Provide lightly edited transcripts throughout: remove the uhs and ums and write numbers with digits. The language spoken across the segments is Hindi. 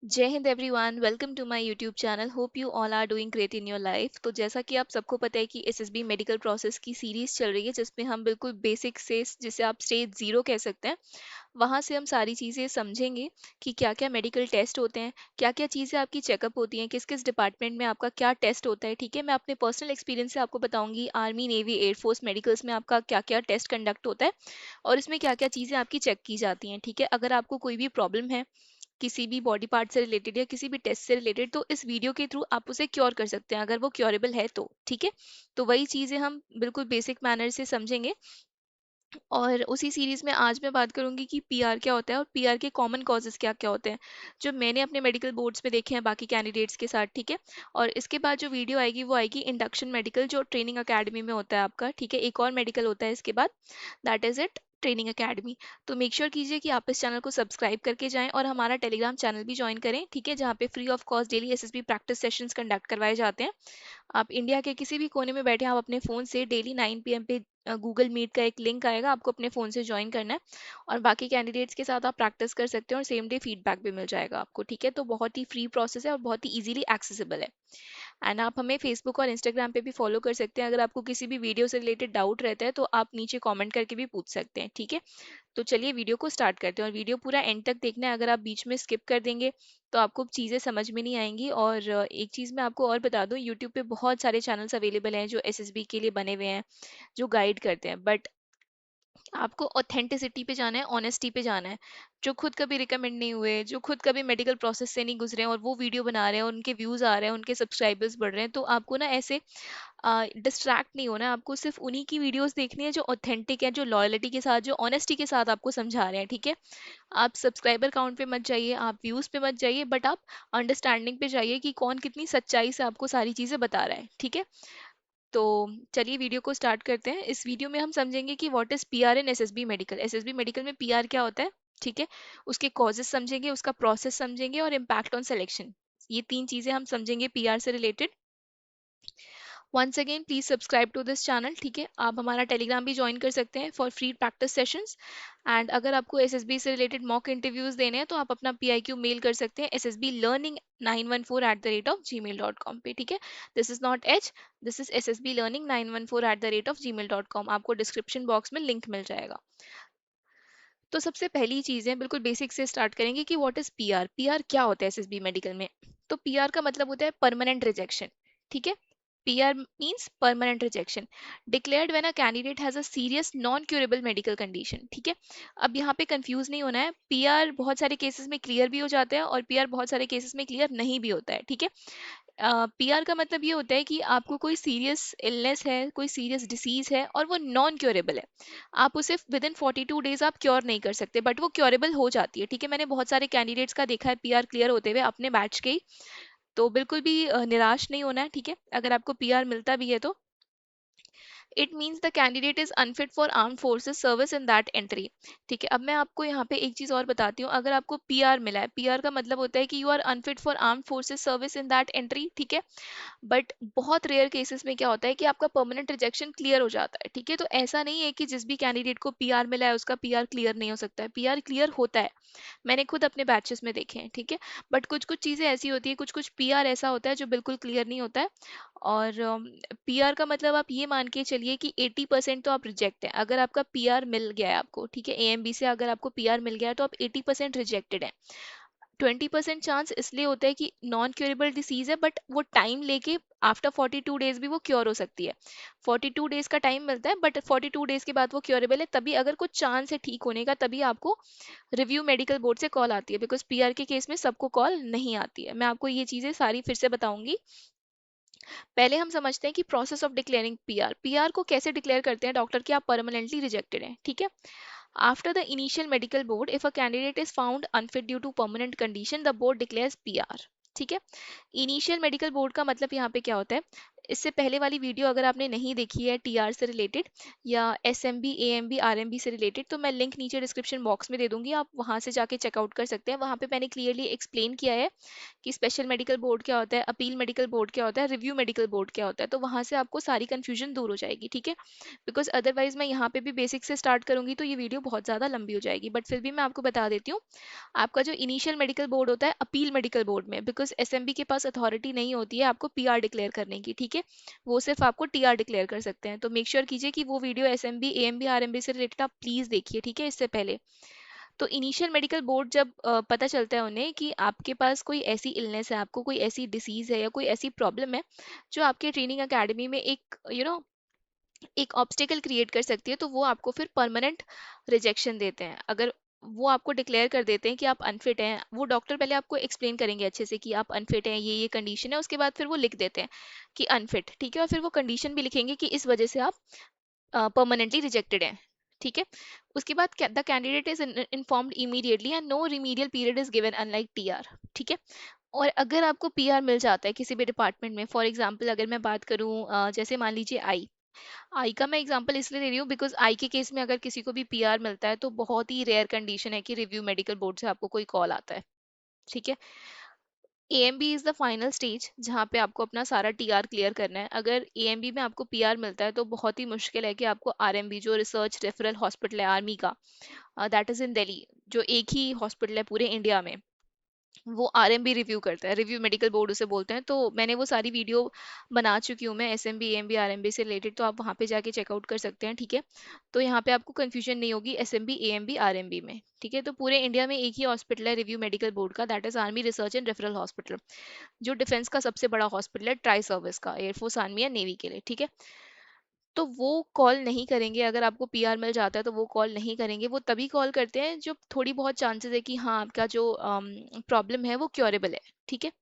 जय Hind everyone, welcome to my YouTube channel. Hope you all are doing great in your life. तो जैसा कि आप सबको पता है कि एसएसबी मेडिकल प्रोसेस की सीरीज चल रही है, जिसमें हम बिल्कुल बेसिक से, जिसे आप स्टेज जीरो कह सकते हैं, वहाँ से हम सारी चीज़ें समझेंगे कि क्या क्या मेडिकल टेस्ट होते हैं, क्या क्या चीज़ें आपकी चेकअप होती हैं, किस किस डिपार्टमेंट में आपका क्या टेस्ट होता है। ठीक है, मैं अपने पर्सनल एक्सपीरियंस से आपको बताऊंगी आर्मी, नेवी, एयरफोर्स, मेडिकल्स में आपका क्या क्या टेस्ट कंडक्ट होता है और इसमें क्या क्या चीज़ें आपकी चेक की जाती हैं। ठीक है, अगर आपको कोई भी प्रॉब्लम है किसी भी बॉडी पार्ट से रिलेटेड या किसी भी टेस्ट से रिलेटेड, तो इस वीडियो के थ्रू आप उसे क्योर कर सकते हैं, अगर वो क्योरेबल है तो। ठीक है, तो वही चीज़ें हम बिल्कुल बेसिक मैनर से समझेंगे। और उसी सीरीज में आज मैं बात करूंगी कि पीआर क्या होता है और पीआर के कॉमन कॉजेज क्या क्या होते हैं, जो मैंने अपने मेडिकल बोर्ड्स में देखे हैं बाकी कैंडिडेट्स के साथ। ठीक है, और इसके बाद जो वीडियो आएगी वो आएगी इंडक्शन मेडिकल, जो ट्रेनिंग अकेडमी में होता है आपका। ठीक है, एक और मेडिकल होता है इसके बाद, that is it, training academy. तो मेक श्योर कीजिए कि आप इस चैनल को सब्सक्राइब करके जाएं और हमारा टेलीग्राम चैनल भी ज्वाइन करें। ठीक है, जहाँ पे free of cost daily SSB practice sessions conduct करवाए जाते हैं। आप इंडिया के किसी भी कोने में बैठे, आप अपने फ़ोन से डेली 9 PM पे गूगल मीट का एक लिंक आएगा, आपको अपने फ़ोन से ज्वाइन करना है और बाकी कैंडिडेट्स के साथ आप प्रैक्टिस कर सकते हैं और सेम डे फीडबैक भी मिल जाएगा आपको। ठीक है, तो बहुत ही फ्री प्रोसेस है और बहुत ही इजीली एक्सेसिबल है। एंड आप हमें फेसबुक और इंस्टाग्राम पे भी फॉलो कर सकते हैं। अगर आपको किसी भी वीडियो से रिलेटेड डाउट रहता है तो आप नीचे कमेंट करके भी पूछ सकते हैं। ठीक है, तो चलिए वीडियो को स्टार्ट करते हैं और वीडियो पूरा एंड तक देखना है। अगर आप बीच में स्किप कर देंगे तो आपको चीज़ें समझ में नहीं आएंगी। और एक चीज़ मैं आपको और बता दूं, यूट्यूब पे बहुत सारे चैनल्स अवेलेबल हैं जो एसएसबी के लिए बने हुए हैं, जो गाइड करते हैं, बट आपको ऑथेंटिसिटी पे जाना है, ऑनेस्टी पे जाना है। जो खुद कभी रिकमेंड नहीं हुए, जो खुद कभी मेडिकल प्रोसेस से नहीं गुजरे हैं और वो वीडियो बना रहे हैं और उनके व्यूज आ रहे हैं, उनके सब्सक्राइबर्स बढ़ रहे हैं, तो आपको ना ऐसे डिस्ट्रैक्ट नहीं होना है। आपको सिर्फ उन्हीं की वीडियोस देखनी है जो ऑथेंटिक है, जो लॉयलिटी के साथ, जो ऑनेस्टी के साथ आपको समझा रहे हैं। ठीक है, आप सब्सक्राइबर काउंट पे मत जाइए, आप व्यूज पे मत जाइए, बट आप अंडरस्टैंडिंग पे जाइए कि कौन कितनी सच्चाई से आपको सारी चीजें बता रहा है। ठीक है, तो चलिए वीडियो को स्टार्ट करते हैं। इस वीडियो में हम समझेंगे कि what is PR in SSB medical. SSB medical में पीआर क्या होता है, ठीक है, उसके कॉजेस समझेंगे, उसका प्रोसेस समझेंगे और इम्पैक्ट ऑन सिलेक्शन। ये तीन चीजें हम समझेंगे पीआर से related. Once again please subscribe to this channel. ठीक है, आप हमारा टेलीग्राम भी ज्वाइन कर सकते हैं for free practice sessions. And अगर आपको एसएसबी से रिलेटेड मॉक इंटरव्यूज देने हैं तो आप अपना पीआईक्यू मेल कर सकते हैं ssblearning914@gmail.com पे। ठीक है, this is not H, this is ssblearning914@gmail.com। आपको डिस्क्रिप्शन बॉक्स में लिंक मिल जाएगा। तो सबसे पहली चीज़ है, बिल्कुल बेसिक से स्टार्ट करेंगे कि व्हाट इज पीआर। पीआर क्या होता है एसएसबी मेडिकल में। तो पीआर का मतलब होता है परमानेंट रिजेक्शन। ठीक है, PR means permanent rejection, declared when a candidate has a serious non curable medical condition. ठीक है, अब यहाँ पे कंफ्यूज नहीं होना है, पीआर बहुत सारे केसेस में क्लियर भी हो जाता है और पीआर बहुत सारे केसेस में क्लियर नहीं भी होता है। ठीक है, पीआर का मतलब ये होता है कि आपको कोई सीरियस इलनेस है, कोई सीरियस डिसीज है और वो नॉन क्योरेबल है। आप उसे विद इन 42 डेज आप क्योर नहीं कर सकते, बट वो क्योरेबल हो जाती है। ठीक है, मैंने बहुत सारे कैंडिडेट्स का देखा है पीआर क्लियर होते हुए अपने बैच के ही। तो बिल्कुल भी निराश नहीं होना है। ठीक है, अगर आपको पीआर मिलता भी है तो it means the candidate is unfit for arm forces service in that entry. ठीक है, अब मैं आपको यहाँ पे एक चीज़ और बताती हूँ। अगर आपको पीआर मिला है, पीआर का मतलब होता है कि you are unfit for arm forces service in that entry. ठीक है, बट बहुत रेयर केसेस में क्या होता है कि आपका परमानेंट रिजेक्शन क्लियर हो जाता है। ठीक है, तो ऐसा नहीं है कि जिस भी कैंडिडेट को पीआर मिला है उसका पीआर क्लियर नहीं हो सकता है, पीआर क्लियर होता है। मैंने खुद अपने बैचेस में देखे हैं। ठीक है, बट कुछ कुछ चीज़ें ऐसी होती है, कुछ कुछ पीआर ऐसा होता है जो बिल्कुल क्लियर नहीं होता है। और पीआर का मतलब आप ये मान के चलिए कि 80% तो आप रिजेक्ट है। अगर आपका पीआर मिल गया है आपको, ठीक है, एएमबी से अगर आपको पीआर मिल गया है तो आप 80% रिजेक्टेड है। 20% चांस इसलिए होता है कि नॉन क्योरेबल डिसीज है, बट वो टाइम लेके आफ्टर 42 डेज भी वो क्योर हो सकती है। 42 डेज का टाइम मिलता है, बट 42 डेज के बाद वो क्योरेबल है। तभी अगर कुछ चांस है ठीक होने का, तभी आपको रिव्यू मेडिकल बोर्ड से कॉल आती है, बिकॉज पीआर के केस में सबको कॉल नहीं आती है। मैं आपको ये चीज़ें सारी फिर से बताऊंगी। पहले हम समझते हैं कि process of declaring PR. PR को कैसे डिक्लेयर करते हैं डॉक्टर कि आप परमानेंटली रिजेक्टेड हैं। ठीक है, after the initial medical board, if a candidate is found unfit due to permanent condition, the board declares PR. ठीक है, इनिशियल मेडिकल बोर्ड का मतलब यहाँ पे क्या होता है, इससे पहले वाली वीडियो अगर आपने नहीं देखी है टीआर से रिलेटेड या एसएमबी एएमबी आरएमबी से रिलेटेड, तो मैं लिंक नीचे डिस्क्रिप्शन बॉक्स में दे दूंगी, आप वहां से जाके चेकआउट कर सकते हैं। वहां पे मैंने क्लियरली एक्सप्लेन किया है कि स्पेशल मेडिकल बोर्ड क्या होता है, अपील मेडिकल बोर्ड क्या होता है, रिव्यू मेडिकल बोर्ड क्या होता है। तो वहां से आपको सारी कंफ्यूजन दूर हो जाएगी, ठीक है। बिकॉज अदरवाइज मैं यहाँ पे भी बेसिक से स्टार्ट करूंगी तो ये वीडियो बहुत ज़्यादा लंबी हो जाएगी, बट फिर भी मैं आपको बता देती हूँ। आपका जो इनिशियल मेडिकल बोर्ड होता है अपील मेडिकल बोर्ड में, बिकॉज एसएमबी के पास अथॉरिटी नहीं होती है आपको पीआर डिक्लेयर करने की, ठीक है। वो सिर्फ आपको टीआर डिक्लेयर कर सकते हैं। तो मेक श्योर कीजिए कि वो वीडियो एसएमबी एएमबी आरएमबी से रिलेटेड आप प्लीज़ देखिए, ठीक है, इससे पहले। तो इनिशियल मेडिकल बोर्ड जब पता चलता है उन्हें कि आपके पास कोई ऐसी इलनेस है, आपको कोई ऐसी डिसीज है या कोई ऐसी प्रॉब्लम है जो आपके ट्रेनिंग एकेडमी में एक एक ऑब्स्टेकल क्रिएट कर सकती है, तो वो आपको फिर परमानेंट रिजेक्शन देते हैं। अगर वो आपको डिक्लेयर कर देते हैं कि आप अनफिट हैं, वो डॉक्टर पहले आपको एक्सप्लेन करेंगे अच्छे से कि आप अनफिट हैं, ये कंडीशन है, उसके बाद फिर वो लिख देते हैं कि अनफिट, ठीक है। और फिर वो कंडीशन भी लिखेंगे कि इस वजह से आप परमानेंटली रिजेक्टेड हैं, ठीक है। उसके बाद the candidate is informed immediately and no remedial period is given unlike TR, ठीक है। और अगर आपको पीआर मिल जाता है किसी भी डिपार्टमेंट में, फॉर एग्जांपल अगर मैं बात करूं जैसे मान लीजिए आई आई का मैं एग्जांपल इसलिए दे रही हूँ बिकॉज आई के केस में अगर किसी को भी पीआर मिलता है तो बहुत ही रेयर कंडीशन है कि रिव्यू मेडिकल बोर्ड से आपको कोई कॉल आता है, ठीक है। AMB is the final stage जहाँ पे आपको अपना सारा टीआर क्लियर करना है। अगर एएमबी में आपको पीआर मिलता है तो बहुत ही मुश्किल है कि आपको आरएमबी जो रिसर्च रेफरल हॉस्पिटल है आर्मी का, दैट इज इन दिल्ली, जो एक ही हॉस्पिटल है पूरे इंडिया में, वो आरएमबी रिव्यू करता है, रिव्यू मेडिकल बोर्ड उसे बोलते हैं। तो मैंने वो सारी वीडियो बना चुकी हूँ मैं एसएमबी एएमबी आरएमबी से रिलेटेड, तो आप वहाँ पे जाके चेकआउट कर सकते हैं, ठीक है। तो यहाँ पे आपको कंफ्यूजन नहीं होगी एसएमबी एएमबी आरएमबी में, ठीक है। तो पूरे इंडिया में एक ही हॉस्पिटल है रिव्यू मेडिकल बोर्ड का, that is army research and referral hospital, जो डिफेंस का सबसे बड़ा हॉस्पिटल है, ट्राई सर्विस का, एयरफोर्स आर्मी या नेवी के लिए, ठीक है। तो वो कॉल नहीं करेंगे अगर आपको पीआर मिल जाता है, तो वो कॉल नहीं करेंगे। वो तभी कॉल करते हैं जब थोड़ी बहुत चांसेस है कि हाँ आपका जो प्रॉब्लम है वो क्योरेबल है, ठीक है।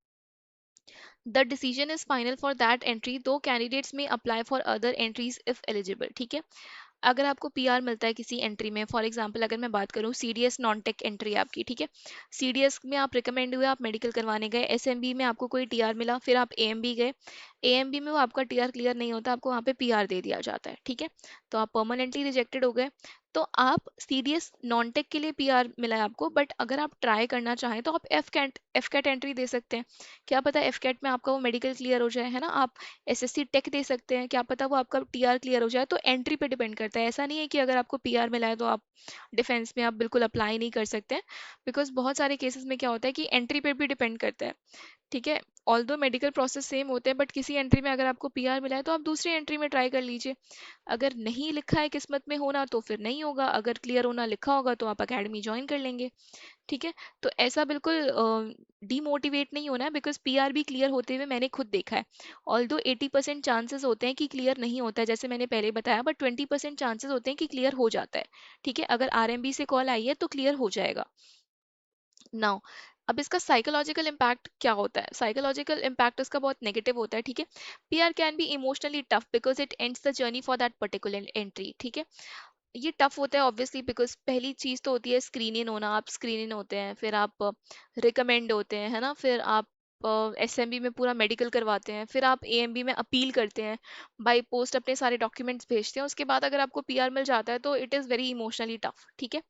The decision is final for that entry, दो कैंडिडेट्स में apply for other entries if eligible, ठीक है। अगर आपको पीआर मिलता है किसी एंट्री में, फॉर एग्जांपल अगर मैं बात करूं सीडीएस नॉन टेक एंट्री आपकी, ठीक है। सीडीएस में आप रिकमेंड हुए, आप मेडिकल करवाने गए, एसएमबी में आपको कोई टीआर मिला, फिर आप एएमबी गए, एएमबी में वो आपका टीआर क्लियर नहीं होता, आपको वहाँ पे पीआर दे दिया जाता है, ठीक है। तो आप परमानेंटली रिजेक्टेड हो गए। तो आप सीडीएस नॉन टेक के लिए पीआर मिला है आपको, बट अगर आप ट्राई करना चाहें तो आप एफ कैट एंट्री दे सकते हैं। क्या पता एफ कैट में आपका वो मेडिकल क्लियर हो जाए, है ना। आप एसएससी टेक दे सकते हैं, क्या पता वो आपका टीआर क्लियर हो जाए। तो एंट्री पे डिपेंड करता है, ऐसा नहीं है कि अगर आपको पीआर मिला है तो आप डिफेंस में आप बिल्कुल अप्लाई नहीं कर सकते हैं। बिकॉज बहुत सारे केसेस में क्या होता है कि एंट्री पे भी डिपेंड करता है, ठीक है। ऑल्दो मेडिकल प्रोसेस सेम होते हैं, बट किसी एंट्री में अगर आपको पीआर मिला है तो आप दूसरी एंट्री में ट्राई कर लीजिए। अगर नहीं लिखा है किस्मत में होना तो फिर नहीं होगा, अगर क्लियर होना लिखा होगा तो आप अकेडमी ज्वाइन कर लेंगे, ठीक है। तो ऐसा बिल्कुल डीमोटिवेट नहीं होना है, बिकॉज पीआर भी क्लियर होते हुए मैंने खुद देखा है। ऑल्दो 80% चांसेस होते हैं कि क्लियर नहीं होता है जैसे मैंने पहले बताया, बट 20% चांसेस होते हैं कि क्लियर हो जाता है, ठीक है। अगर आरएमबी से कॉल आई है तो क्लियर हो जाएगा। नाउ अब इसका साइकोलॉजिकल इम्पैक्ट क्या होता है? साइकोलॉजिकल इम्पैक्ट इसका बहुत नेगेटिव होता है, ठीक है। PR can be emotionally tough because it ends the journey for that particular entry, ठीक है। ये टफ होता है ऑब्वियसली, बिकॉज पहली चीज तो होती है स्क्रीन इन होना, आप स्क्रीन इन होते हैं, फिर आप रिकमेंड होते हैं, है ना, फिर आप एसएमबी में पूरा मेडिकल करवाते हैं, फिर आप एएमबी में अपील करते हैं, बाय पोस्ट अपने सारे डॉक्यूमेंट्स भेजते हैं, उसके बाद अगर आपको पीआर मिल जाता है तो it is very emotionally tough, ठीक है।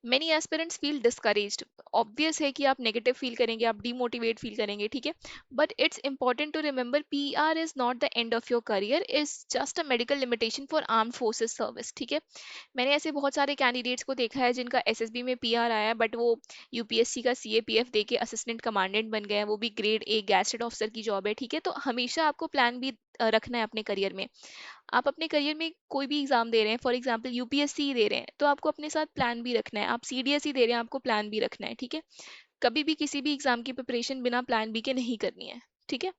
Many aspirants feel discouraged, obvious है कि आप नेगेटिव फील करेंगे, आप डीमोटिवेट फील करेंगे, ठीक है। But it's important to remember PR is not the end of your career, is just a medical limitation for arm forces service, ठीक है। मैंने ऐसे बहुत सारे कैंडिडेट्स को देखा है जिनका एसएसबी में पीआर आया है, बट वो यूपीएससी का सीएपीएफ दे के असिस्टेंट कमांडेंट बन गए हैं, वो भी ग्रेड ए गैजेटेड ऑफिसर की जॉब है, ठीक है। तो हमेशा आपको प्लान भी रखना है अपने करियर में। आप अपने करियर में कोई भी एग्जाम दे रहे हैं, फॉर एग्जांपल यूपीएससी दे रहे हैं, तो आपको अपने साथ प्लान भी रखना है। आप सीडीएसई दे रहे हैं, आपको प्लान भी रखना है, ठीक है। कभी भी किसी भी एग्जाम की प्रिपरेशन बिना प्लान बी के नहीं करनी है, ठीक है।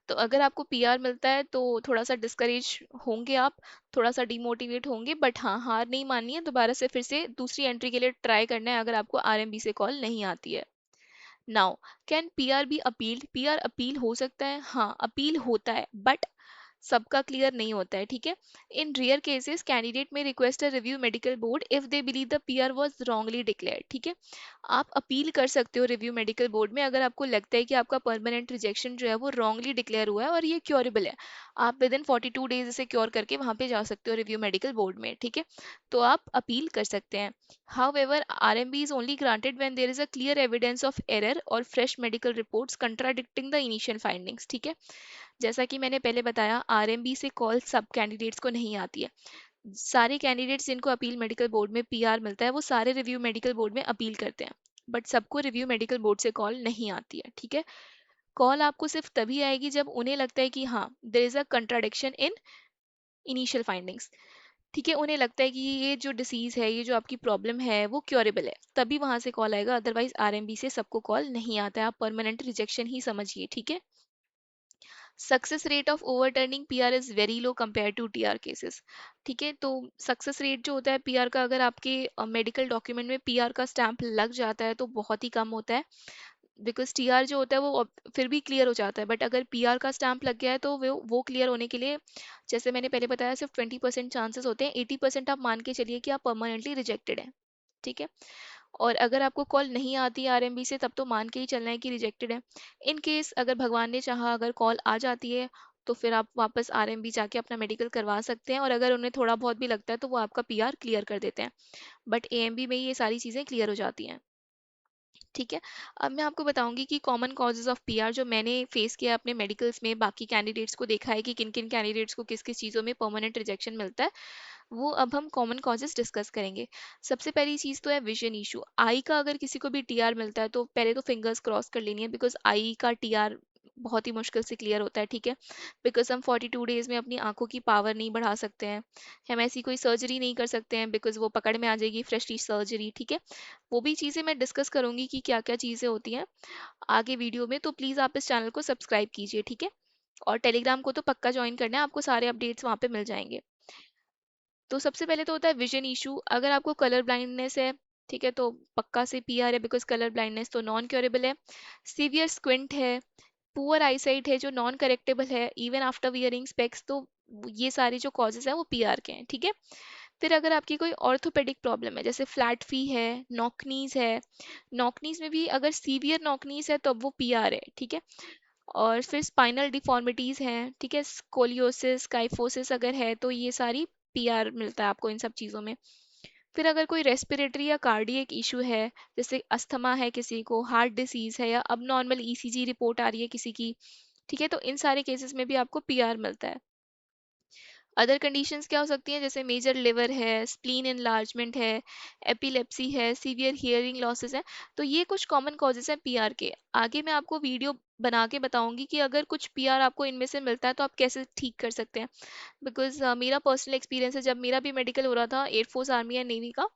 तो अगर आपको पीआर मिलता है तो थोड़ा सा डिस्करेज होंगे आप, थोड़ा सा डिमोटिवेट होंगे, बट हाँ हार नहीं माननी है, दोबारा से फिर से दूसरी एंट्री के लिए ट्राई करना है अगर आपको आरएमबी से कॉल नहीं आती है। Now can PR be appealed? PR appeal हो सकता है, हाँ अपील होता है, बट सबका क्लियर नहीं होता है, ठीक है। इन रेयर केसेस कैंडिडेट में request a review medical board if they believe the PR was wrongly declared, ठीक है। आप अपील कर सकते हो रिव्यू मेडिकल बोर्ड में अगर आपको लगता है कि आपका परमानेंट रिजेक्शन जो है वो रॉन्गली डिक्लेयर हुआ है और ये क्योरेबल है। आप विद इन 42 डेज इसे क्योर करके वहां पे जा सकते हो रिव्यू मेडिकल बोर्ड में, ठीक है। तो आप अपील कर सकते हैं। However, RMB is only granted when there is a clear evidence of error or fresh medical reports contradicting the initial findings, ठीक है। जैसा कि मैंने पहले बताया, आरएमबी से कॉल सब कैंडिडेट्स को नहीं आती है। सारे कैंडिडेट्स जिनको अपील मेडिकल बोर्ड में पीआर मिलता है वो सारे रिव्यू मेडिकल बोर्ड में अपील करते हैं, बट सबको रिव्यू मेडिकल बोर्ड से कॉल नहीं आती है, ठीक है। कॉल आपको सिर्फ तभी आएगी जब उन्हें लगता है कि हाँ there is a contradiction in initial findings, ठीक है। उन्हें लगता है कि ये जो डिसीज है, ये जो आपकी प्रॉब्लम है वो क्योरेबल है, तभी वहां से कॉल आएगा। अदरवाइज आरएमबी से सबको कॉल नहीं आता है, आप परमानेंट रिजेक्शन ही समझिए, ठीक है। Success rate of overturning PR is very low compare to TR cases, ठीक है। तो सक्सेस रेट जो होता है पीआर का, अगर आपके मेडिकल डॉक्यूमेंट में पीआर का स्टैंप लग जाता है तो बहुत ही कम होता है। बिकॉज टीआर जो होता है वो फिर भी क्लियर हो जाता है, बट अगर पीआर का स्टैंप लग गया है तो वो क्लियर होने के लिए, जैसे मैंने पहले बताया, सिर्फ 20% चांसेस होते हैं। 80% आप मान के चलिए कि आप परमानेंटली रिजेक्टेड हैं, ठीक है। और अगर आपको कॉल नहीं आती है आरएमबी से तब तो मान के ही चलना है कि रिजेक्टेड है। इन केस अगर भगवान ने चाहा अगर कॉल आ जाती है तो फिर आप वापस आरएमबी जाके अपना मेडिकल करवा सकते हैं, और अगर उन्हें थोड़ा बहुत भी लगता है तो वो आपका पीआर क्लियर कर देते हैं। बट एएमबी में ये सारी चीज़ें क्लियर हो जाती हैं, ठीक है। अब मैं आपको बताऊंगी कि कॉमन कॉजेज ऑफ पीआर जो मैंने फेस किया अपने मेडिकल्स में, बाकी कैंडिडेट्स को देखा है कि किन किन कैंडिडेट्स को किस किस चीज़ों में परमानेंट रिजेक्शन मिलता है, वो अब हम कॉमन कॉजेस डिस्कस करेंगे। सबसे पहली चीज़ तो है विजन इशू। आई का अगर किसी को भी टीआर मिलता है तो पहले तो फिंगर्स क्रॉस कर लेनी है, बिकॉज आई का टीआर बहुत ही मुश्किल से क्लियर होता है, ठीक है। बिकॉज हम 42 डेज में अपनी आंखों की पावर नहीं बढ़ा सकते हैं, हम ऐसी कोई सर्जरी नहीं कर सकते हैं बिकॉज वो पकड़ में आ जाएगी फ्रेशली सर्जरी, ठीक है। वो भी चीज़ें मैं डिस्कस करूंगी कि क्या क्या चीज़ें होती हैं आगे वीडियो में, तो प्लीज़ आप इस चैनल को सब्सक्राइब कीजिए, ठीक है। और टेलीग्राम को तो पक्का ज्वाइन करना है, आपको सारे अपडेट्स वहाँ पे मिल जाएंगे। तो सबसे पहले तो होता है विजन इशू। अगर आपको कलर ब्लाइंडनेस है, ठीक है, तो पक्का से पीआर है, बिकॉज कलर ब्लाइंडनेस तो नॉन क्योरेबल है। सीवियर स्क्विंट है, पुअर आईसाइट है जो नॉन करेक्टेबल है इवन आफ्टर वियरिंग स्पेक्स, तो ये सारे जो कॉजेज हैं वो पीआर के हैं, ठीक है। फिर अगर आपकी कोई ऑर्थोपेडिक प्रॉब्लम है, जैसे फ्लैट फी है, नॉकनीज है, नॉकनीज में भी अगर सीवियर नॉकनीज है तो अब वो पीआर है, ठीक है। और फिर स्पाइनल डिफॉर्मिटीज हैं, ठीक है, स्कोलियोसिस काइफोसिस अगर है तो ये सारी पीआर मिलता है आपको इन सब चीज़ों में। फिर अगर कोई रेस्पिरेटरी या कार्डियक इशू है, जैसे अस्थमा है किसी को, हार्ट डिसीज है, या अब नॉर्मल ईसीजी रिपोर्ट आ रही है किसी की, ठीक है, तो इन सारे केसेस में भी आपको पीआर मिलता है। अदर कंडीशंस क्या हो सकती हैं, जैसे मेजर लिवर है, स्प्लीन एनलार्जमेंट है, एपिलेप्सी है, सीवियर हियरिंग लॉसेस है। तो ये कुछ कॉमन कॉजेस हैं पीआर के। आगे मैं आपको वीडियो बना के बताऊंगी कि अगर कुछ पीआर आपको इनमें से मिलता है तो आप कैसे ठीक कर सकते हैं। बिकॉज मेरा पर्सनल एक्सपीरियंस है, जब मेरा भी मेडिकल हो रहा था एयरफोर्स आर्मी या नेवी का,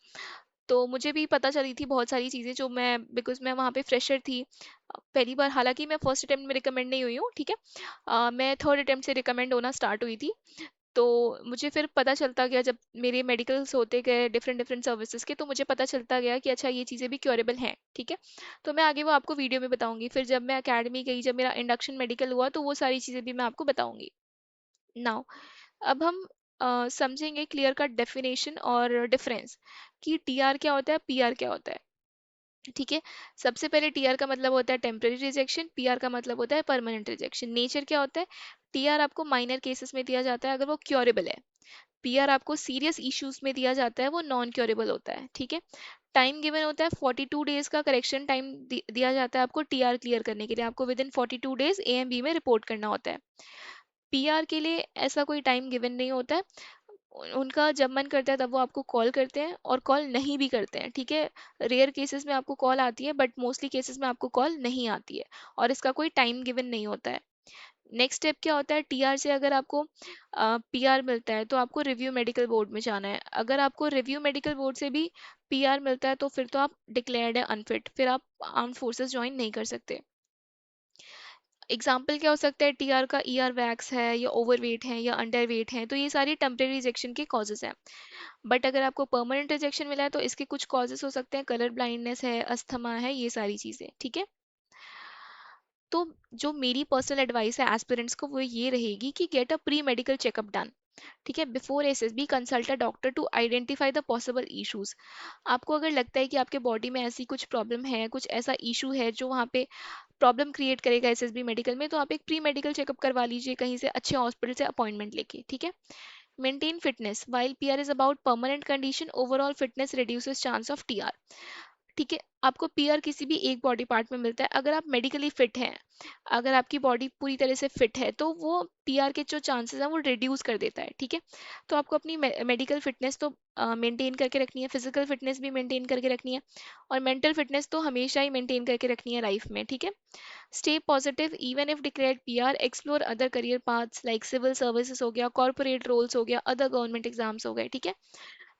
तो मुझे भी पता चली थी बहुत सारी चीज़ें जो मैं, बिकॉज मैं वहाँ पे फ्रेशर थी पहली बार, हालांकि मैं फर्स्ट अटेम्प्ट में रिकमेंड नहीं हुई हूँ, ठीक है। मैं थर्ड अटेम्प्ट से रिकमेंड होना स्टार्ट हुई थी। तो मुझे फिर पता चलता गया जब मेरे मेडिकल्स होते गए डिफरेंट डिफरेंट सर्विसेज के, तो मुझे पता चलता गया कि अच्छा ये चीज़ें भी क्योरेबल हैं, ठीक है। तो मैं आगे वो आपको वीडियो में बताऊंगी। फिर जब मैं अकेडमी गई, जब मेरा इंडक्शन मेडिकल हुआ, तो वो सारी चीज़ें भी मैं आपको बताऊंगी। नाउ अब हम समझेंगे क्लियर कट डेफिनेशन और डिफरेंस कि टीआर क्या होता है, पीआर क्या होता है, ठीक है। सबसे पहले टीआर का मतलब होता है टेम्पररी रिजेक्शन, पीआर का मतलब होता है परमानेंट रिजेक्शन। नेचर क्या होता है, टीआर आपको माइनर केसेस में दिया जाता है अगर वो क्योरेबल है, पीआर आपको सीरियस इश्यूज में दिया जाता है, वो नॉन क्योरेबल होता है, ठीक है। टाइम गिवन होता है 42 डेज का, करेक्शन टाइम दिया जाता है आपको टीआर क्लियर करने के लिए, आपको विद इन 42 डेज एएमबी में रिपोर्ट करना होता है। पीआर के लिए ऐसा कोई टाइम गिवन नहीं होता है, उनका जब मन करता है तब वो आपको कॉल करते हैं और कॉल नहीं भी करते हैं, ठीक है। रेयर केसेस में आपको कॉल आती है, बट मोस्टली केसेस में आपको कॉल नहीं आती है, और इसका कोई टाइम गिवन नहीं होता है। नेक्स्ट स्टेप क्या होता है, टीआर से अगर आपको पीआर मिलता है तो आपको रिव्यू मेडिकल बोर्ड में जाना है। अगर आपको रिव्यू मेडिकल बोर्ड से भी पीआर मिलता है तो फिर तो आप डिक्लेयर्ड है अनफिट, फिर आप आर्म फोर्सेस ज्वाइन नहीं कर सकते। एग्जाम्पल क्या हो सकता है, टीआर का ईआर वैक्स है, या ओवरवेट है, या अंडर वेट है, तो ये सारी टेम्परेरी रिजेक्शन के कॉजेज हैं। बट अगर आपको परमानेंट रिजेक्शन मिला है तो इसके कुछ कॉजेस हो सकते हैं, कलर ब्लाइंडनेस है, अस्थमा है, ये सारी चीज़ें, ठीक है। तो जो मेरी पर्सनल एडवाइस है एस्पिरेंट्स को वो ये रहेगी कि get a pre medical checkup done. ठीक है, before SSB consult a doctor to identify the possible issues. आपको अगर लगता है कि आपके बॉडी में ऐसी कुछ प्रॉब्लम है, कुछ ऐसा इशू है जो वहाँ पे प्रॉब्लम क्रिएट करेगा एसएसबी मेडिकल में, तो आप एक प्री मेडिकल चेकअप करवा लीजिए कहीं से अच्छे हॉस्पिटल से अपॉइंटमेंट लेके। ठीक है। Maintain fitness while PR is about permanent condition, overall fitness reduces chance of TR. ठीक है, आपको पीआर किसी भी एक बॉडी पार्ट में मिलता है अगर आप मेडिकली फिट हैं। अगर आपकी बॉडी पूरी तरह से फिट है तो वो पीआर के जो चांसेस हैं वो रिड्यूस कर देता है। ठीक है, तो आपको अपनी मेडिकल फिटनेस तो मेंटेन करके रखनी है, फिजिकल फिटनेस भी मेंटेन करके रखनी है, और मेंटल फिटनेस तो हमेशा ही मेंटेन करके रखनी है लाइफ में। ठीक है। Stay positive even if declared PR, explore other career paths like civil services हो गया, कॉर्पोरेट रोल्स हो गया, अदर गवर्नमेंट एग्जाम्स हो गए। ठीक है।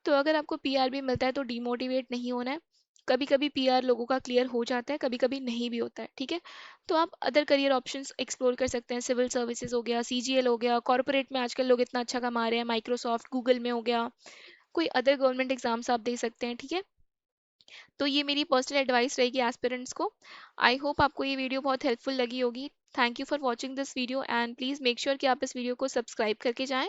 तो अगर आपको पीआर भी मिलता है तो डीमोटिवेट नहीं होना है। कभी कभी पीआर लोगों का क्लियर हो जाता है, कभी कभी नहीं भी होता है। ठीक है, तो आप अदर करियर ऑप्शंस एक्सप्लोर कर सकते हैं, सिविल सर्विसेज हो गया, सीजीएल हो गया, कॉर्पोरेट में आजकल लोग इतना अच्छा कमा रहे हैं, माइक्रोसॉफ्ट गूगल में हो गया, कोई अदर गवर्नमेंट एग्जाम्स आप दे सकते हैं। ठीक है, तो ये मेरी पर्सनल एडवाइस रहेगी एस्पिरेंट्स को। आई होप आपको ये वीडियो बहुत हेल्पफुल लगी होगी। Thank you for watching this video and please make sure कि आप इस वीडियो को सब्सक्राइब करके जाएं।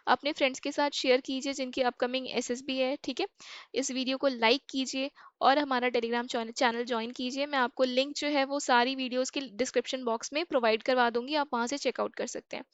अपने फ्रेंड्स के साथ शेयर कीजिए जिनकी अपकमिंग एसएसबी है। ठीक है, इस वीडियो को लाइक कीजिए और हमारा टेलीग्राम चैनल ज्वाइन कीजिए। मैं आपको लिंक जो है वो सारी वीडियोज़ के डिस्क्रिप्शन बॉक्स में प्रोवाइड करवा दूंगी, आप वहाँ से चेकआउट कर सकते हैं।